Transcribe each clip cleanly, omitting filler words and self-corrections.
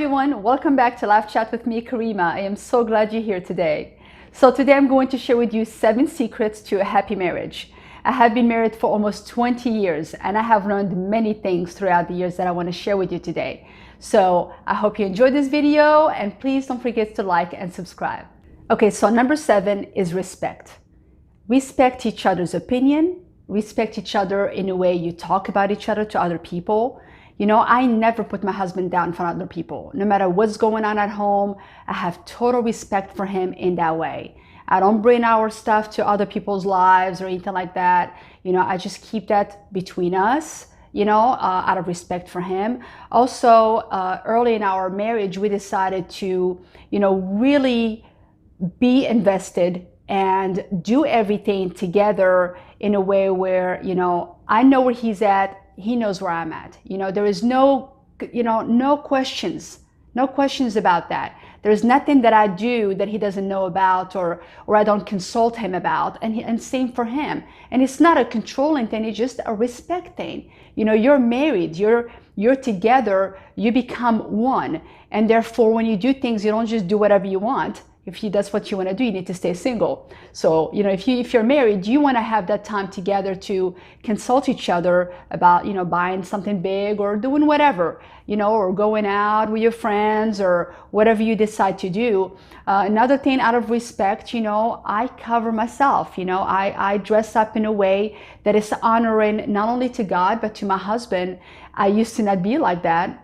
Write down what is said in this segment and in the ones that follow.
everyone, welcome back to LifeChat with me, Karima. I am so glad you're here today. So today I'm going to share with you 7 secrets to a happy marriage. I have been married for almost 20 years and I have learned many things throughout the years that I want to share with you today. So I hope you enjoyed this video and please don't forget to like and subscribe. Okay, so number 7 is respect. Respect each other's opinion, respect each other in a way you talk about each other to other people. You know, I never put my husband down in front of other people. No matter what's going on at home, I have total respect for him in that way. I don't bring our stuff to other people's lives or anything like that. You know, I just keep that between us, out of respect for him. Also, early in our marriage, we decided to, really be invested and do everything together in a way where, I know where he's at, he knows where I'm at. There is no questions about that. There's nothing that I do that he doesn't know about or I don't consult him about, and same for him. And it's not a controlling thing, it's just a respect thing. You're married, you're together, you become one, and therefore when you do things, you don't just do whatever you want. If that's what you want to do, you need to stay single. So, if you're married, you want to have that time together to consult each other about, buying something big or doing whatever, or going out with your friends or whatever you decide to do. Another thing, out of respect, I cover myself. I dress up in a way that is honoring not only to God, but to my husband. I used to not be like that.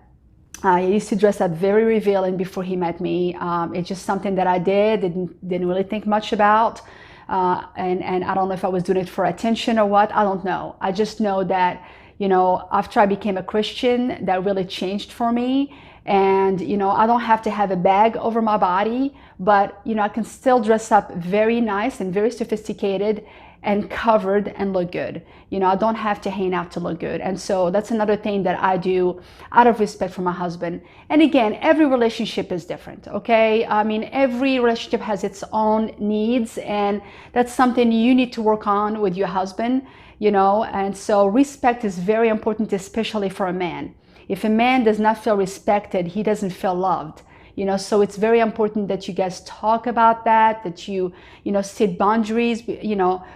I used to dress up very revealing before he met me. It's just something that I didn't really think much about. And I don't know if I was doing it for attention or what, I don't know. I just know that, after I became a Christian, that really changed for me. And, I don't have to have a bag over my body, but, I can still dress up very nice and very sophisticated and covered and look good. I don't have to hang out to look good. And so that's another thing that I do out of respect for my husband. And again, every relationship is different, okay? I mean, every relationship has its own needs, and that's something you need to work on with your husband, and so respect is very important, especially for a man. If a man does not feel respected, he doesn't feel loved. So it's very important that you guys talk about that you, set boundaries,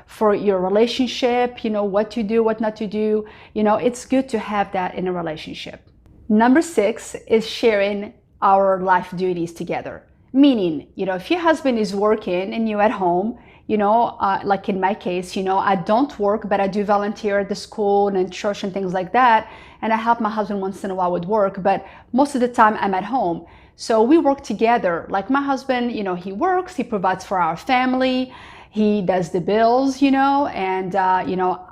for your relationship, what to do, what not to do. It's good to have that in a relationship. Number 6 is sharing our life duties together. Meaning, if your husband is working and you're at home, like in my case, I don't work, but I do volunteer at the school and in church and things like that. And I help my husband once in a while with work, but most of the time I'm at home. So we work together. Like my husband, he works, he provides for our family, he does the bills, and,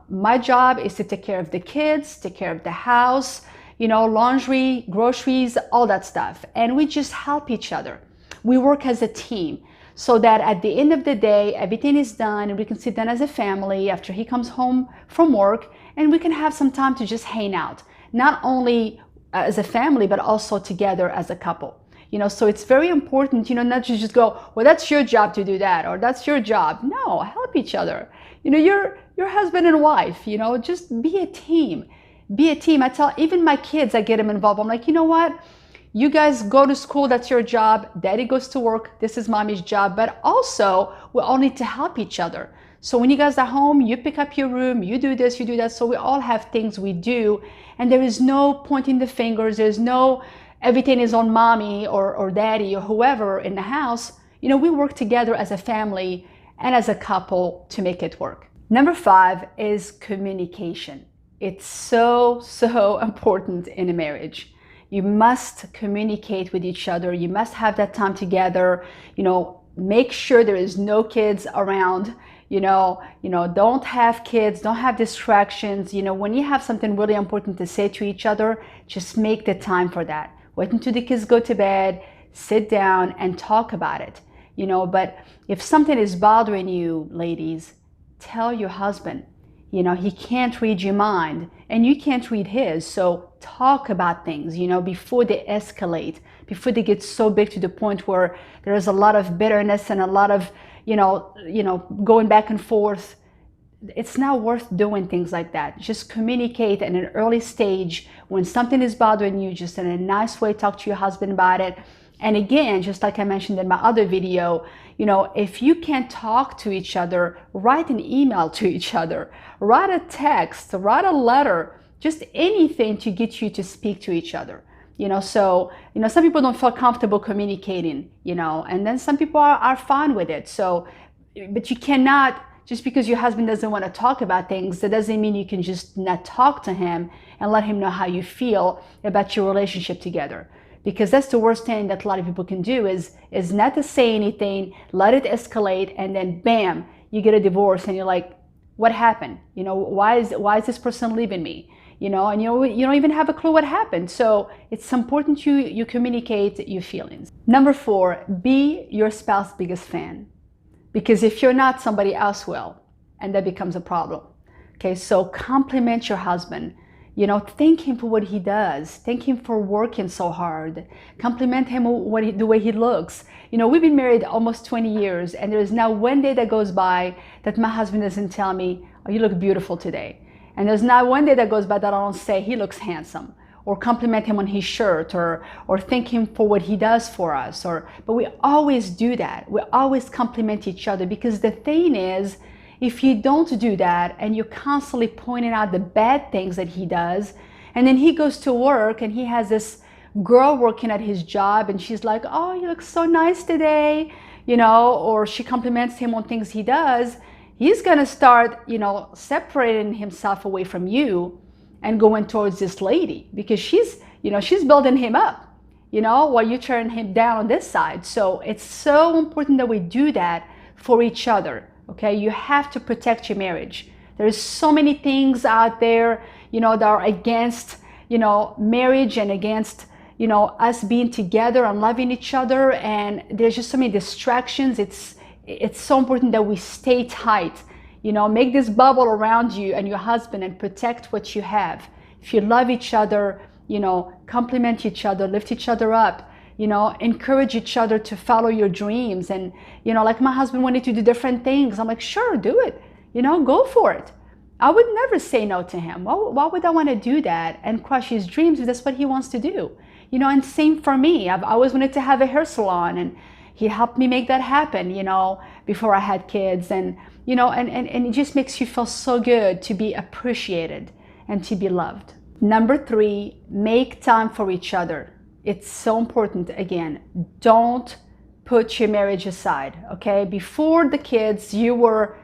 my job is to take care of the kids, take care of the house, laundry, groceries, all that stuff. And we just help each other. We work as a team so that at the end of the day, everything is done and we can sit down as a family after he comes home from work and we can have some time to just hang out, not only as a family, but also together as a couple. So it's very important, not to just go, well, that's your job to do that, or that's your job. No, help each other. You're husband and wife, just be a team. Be a team. I tell even my kids, I get them involved. I'm like, you know what? You guys go to school, that's your job. Daddy goes to work, this is mommy's job. But also, we all need to help each other. So when you guys are home, you pick up your room, you do this, you do that. So we all have things we do. And there is no pointing the fingers. There's no everything is on mommy or daddy or whoever in the house. We work together as a family and as a couple to make it work. Number 5 is communication. It's so important in a marriage. You must communicate with each other. You must have that time together. Make sure there is no kids around. Don't have kids, don't have distractions. When you have something really important to say to each other, just make the time for that. Wait until the kids go to bed, sit down and talk about it. But if something is bothering you, ladies, tell your husband. He can't read your mind and you can't read his. So talk about things, before they escalate, before they get so big to the point where there's a lot of bitterness and a lot of, going back and forth. it's not worth doing things like that. Just communicate at an early stage when something is bothering you, just in a nice way, talk to your husband about it. And again, just like I mentioned in my other video, if you can't talk to each other, write an email to each other, write a text, write a letter, just anything to get you to speak to each other. So some people don't feel comfortable communicating, and then some people are fine with it. So, but you cannot, just because your husband doesn't want to talk about things, that doesn't mean you can just not talk to him and let him know how you feel about your relationship together. Because that's the worst thing that a lot of people can do is not to say anything, let it escalate, and then bam, you get a divorce and you're like, what happened? Why is this person leaving me? And you don't even have a clue what happened. So it's important you communicate your feelings. Number 4, be your spouse's biggest fan. Because if you're not, somebody else will, and that becomes a problem. Okay, so compliment your husband. Thank him for what he does. Thank him for working so hard. Compliment him the way he looks. We've been married almost 20 years, and there's not one day that goes by that my husband doesn't tell me, oh, you look beautiful today. And there's not one day that goes by that I don't say he looks handsome, or compliment him on his shirt, or thank him for what he does for us. But we always do that. We always compliment each other, because the thing is, if you don't do that and you're constantly pointing out the bad things that he does, and then he goes to work and he has this girl working at his job and she's like, oh, you look so nice today, or she compliments him on things he does, he's gonna start, separating himself away from you and going towards this lady, because she's building him up, while you turn him down on this side. So it's so important that we do that for each other. Okay, you have to protect your marriage. There's so many things out there, that are against, marriage and against, us being together and loving each other. And there's just so many distractions. It's so important that we stay tight, make this bubble around you and your husband and protect what you have. If you love each other, compliment each other, lift each other up, encourage each other to follow your dreams. And, like my husband wanted to do different things. I'm like, sure, do it, go for it. I would never say no to him. Why would I want to do that and crush his dreams if that's what he wants to do? And same for me. I've always wanted to have a hair salon, and he helped me make that happen, before I had kids. And, and it just makes you feel so good to be appreciated and to be loved. Number 3, make time for each other. It's so important. Again, don't put your marriage aside, okay? Before the kids, you were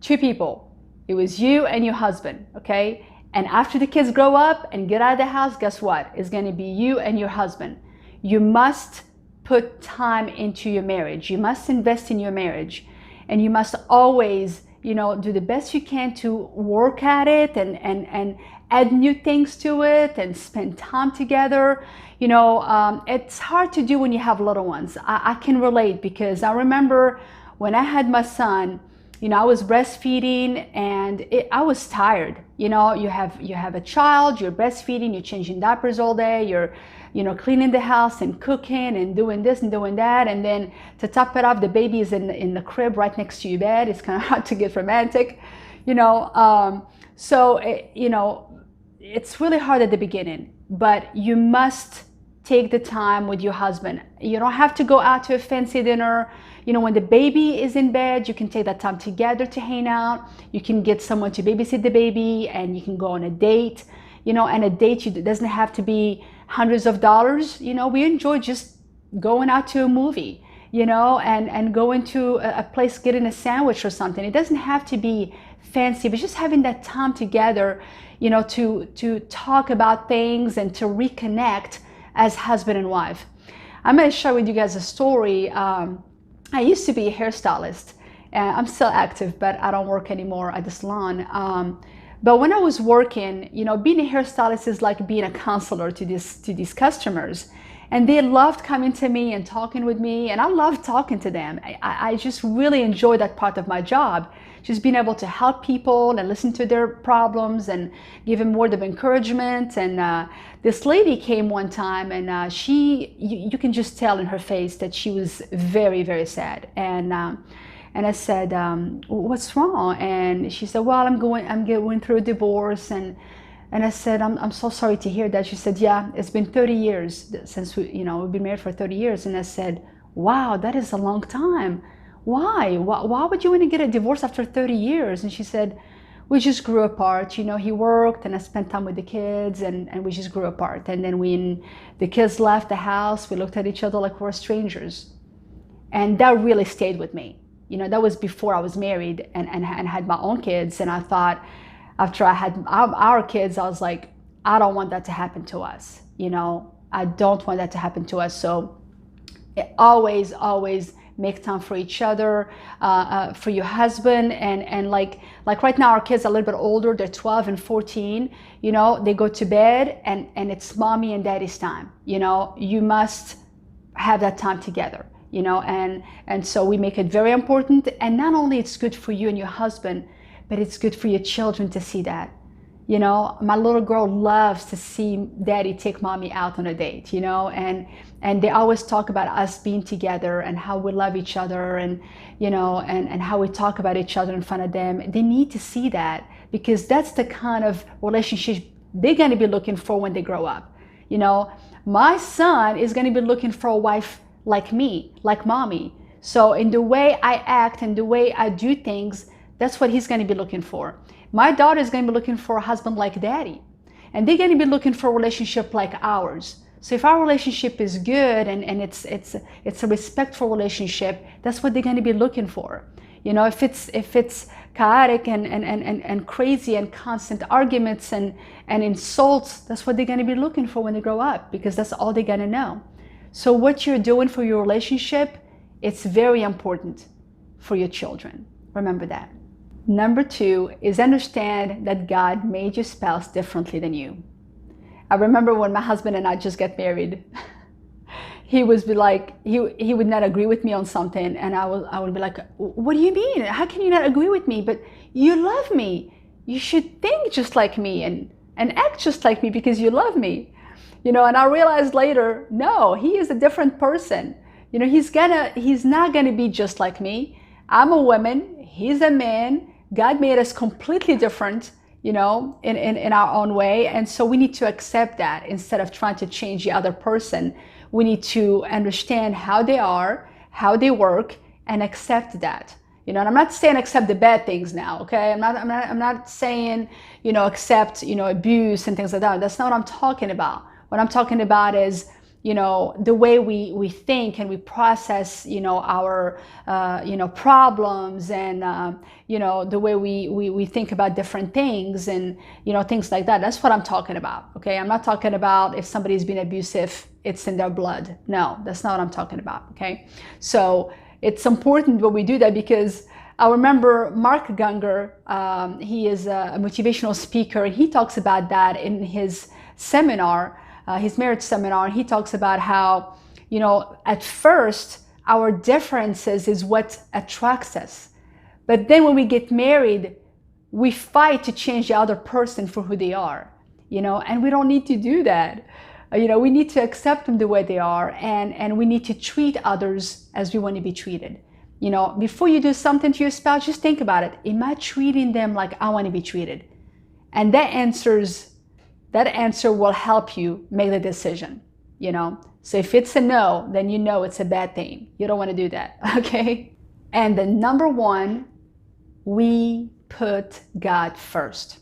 2 people. It was you and your husband, okay? And after the kids grow up and get out of the house, guess what? It's gonna be you and your husband. You must put time into your marriage. You must invest in your marriage. And you must always, do the best you can to work at it and add new things to it and spend time together. It's hard to do when you have little ones. I can relate, because I remember when I had my son, I was breastfeeding and I was tired. You have a child, you're breastfeeding, you're changing diapers all day, you're cleaning the house and cooking and doing this and doing that. And then to top it off, the baby is in the crib right next to your bed. It's kind of hard to get romantic, So, it's really hard at the beginning, but you must take the time with your husband. You don't have to go out to a fancy dinner. When the baby is in bed, you can take that time together to hang out. You can get someone to babysit the baby, and you can go on a date. And a date doesn't have to be hundreds of dollars. We enjoy just going out to a movie, and going to a place, getting a sandwich or something. It doesn't have to be fancy, but just having that time together, to talk about things and to reconnect as husband and wife. I'm going to share with you guys a story. I used to be a hairstylist. I'm still active, but I don't work anymore at the salon. But when I was working, being a hairstylist is like being a counselor to these customers. And they loved coming to me and talking with me, and I loved talking to them. I just really enjoyed that part of my job, just being able to help people and listen to their problems and give them word of encouragement. And this lady came one time, and you can just tell in her face that she was very, very sad. And And I said, what's wrong? And she said, well, I'm going through a divorce. And I said, I'm so sorry to hear that. She said, yeah, it's been 30 years since we've been married for 30 years. And I said, wow, that is a long time. Why would you want to get a divorce after 30 years? And she said, we just grew apart. He worked and I spent time with the kids, and we just grew apart. And then when the kids left the house, we looked at each other like we're strangers. And that really stayed with me. That was before I was married and had my own kids. And I thought, after I had our kids, I was like, I don't want that to happen to us. I don't want that to happen to us. So always make time for each other, for your husband. And like right now, our kids are a little bit older. They're 12 and 14. They go to bed and it's mommy and daddy's time. You must have that time together. And so we make it very important. And not only it's good for you and your husband, but it's good for your children to see that. My little girl loves to see daddy take mommy out on a date, and they always talk about us being together and how we love each other, and how we talk about each other in front of them. They need to see that, because that's the kind of relationship they're going to be looking for when they grow up. My son is going to be looking for a wife like me, like mommy. So in the way I act and the way I do things, that's what he's going to be looking for. My daughter is going to be looking for a husband like daddy. And they're going to be looking for a relationship like ours. So if our relationship is good and it's a respectful relationship, that's what they're going to be looking for. If it's chaotic and crazy and constant arguments and insults, that's what they're going to be looking for when they grow up, because that's all they're going to know. So what you're doing for your relationship, it's very important for your children. Remember that. Number 2 is understand that God made your spouse differently than you. I remember when my husband and I just got married, he would be like, he would not agree with me on something, and I would be like, what do you mean? How can you not agree with me? But you love me. You should think just like me and act just like me because you love me. And I realized later, no, he is a different person. He's not gonna be just like me. I'm a woman, he's a man. God made us completely different, in our own way. And so we need to accept that instead of trying to change the other person. We need to understand how they are, how they work, and accept that. And I'm not saying accept the bad things now, okay? I'm not saying, accept, abuse and things like that. That's not what I'm talking about. What I'm talking about is, the way we think and we process, our, problems, and, the way we think about different things and, things like that. That's what I'm talking about, okay? I'm not talking about if somebody's been abusive, it's in their blood. No, that's not what I'm talking about, okay? So it's important when we do that, because I remember Mark Gungor, he is a motivational speaker, and he talks about that in his seminar, his marriage seminar. He talks about how, at first our differences is what attracts us. But then when we get married, we fight to change the other person for who they are, and we don't need to do that. We need to accept them the way they are, and we need to treat others as we want to be treated. Before you do something to your spouse, just think about it. Am I treating them like I want to be treated? And that answer will help you make the decision, So if it's a no, then it's a bad thing. You don't want to do that, okay? And the number 1, we put God first.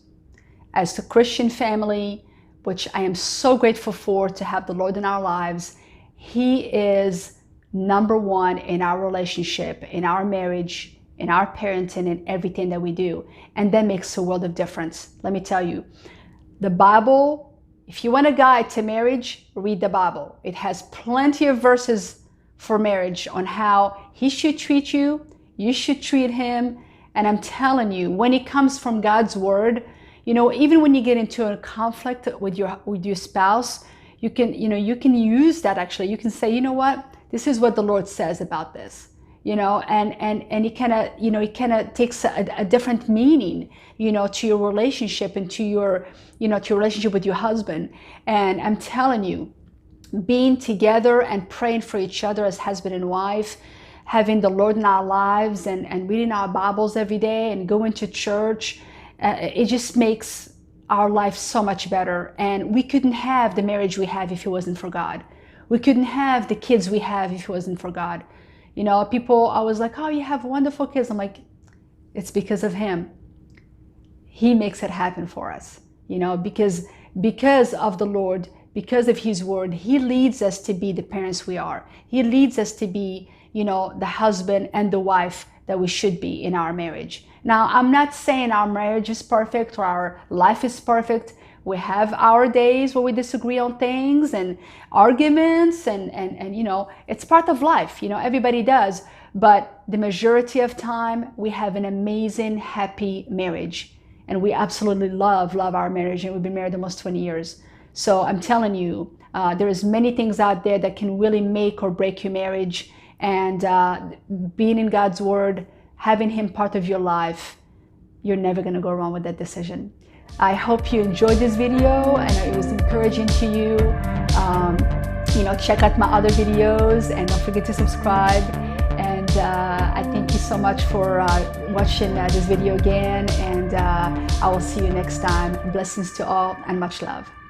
As a Christian family, which I am so grateful for to have the Lord in our lives, He is number 1 in our relationship, in our marriage, in our parenting, in everything that we do. And that makes a world of difference. Let me tell you. The Bible, if you want a guide to marriage, read the Bible. It has plenty of verses for marriage on how he should treat you, you should treat him. And I'm telling you, when it comes from God's word, even when you get into a conflict with your spouse, you can use that actually. You can say, you know what, this is what the Lord says about this. And it kind of takes a different meaning, to your relationship and to your relationship with your husband. And I'm telling you, being together and praying for each other as husband and wife, having the Lord in our lives and reading our Bibles every day and going to church, it just makes our life so much better. And we couldn't have the marriage we have if it wasn't for God. We couldn't have the kids we have if it wasn't for God. You know, people always like, oh, you have wonderful kids. I'm like, it's because of Him. He makes it happen for us, you know, because of the Lord, because of His word, He leads us to be the parents we are. He leads us to be, you know, the husband and the wife that we should be in our marriage. Now, I'm not saying our marriage is perfect or our life is perfect. We have our days where we disagree on things and arguments and you know, it's part of life, you know, everybody does. But the majority of time, we have an amazing, happy marriage. And we absolutely love our marriage, and we've been married almost 20 years. So I'm telling you, there's many things out there that can really make or break your marriage. And being in God's word, having Him part of your life, you're never going to go wrong with that decision. I hope you enjoyed this video and it was encouraging to you. You know, check out my other videos and don't forget to subscribe. And I thank you so much for watching this video again. And I will see you next time. Blessings to all and much love.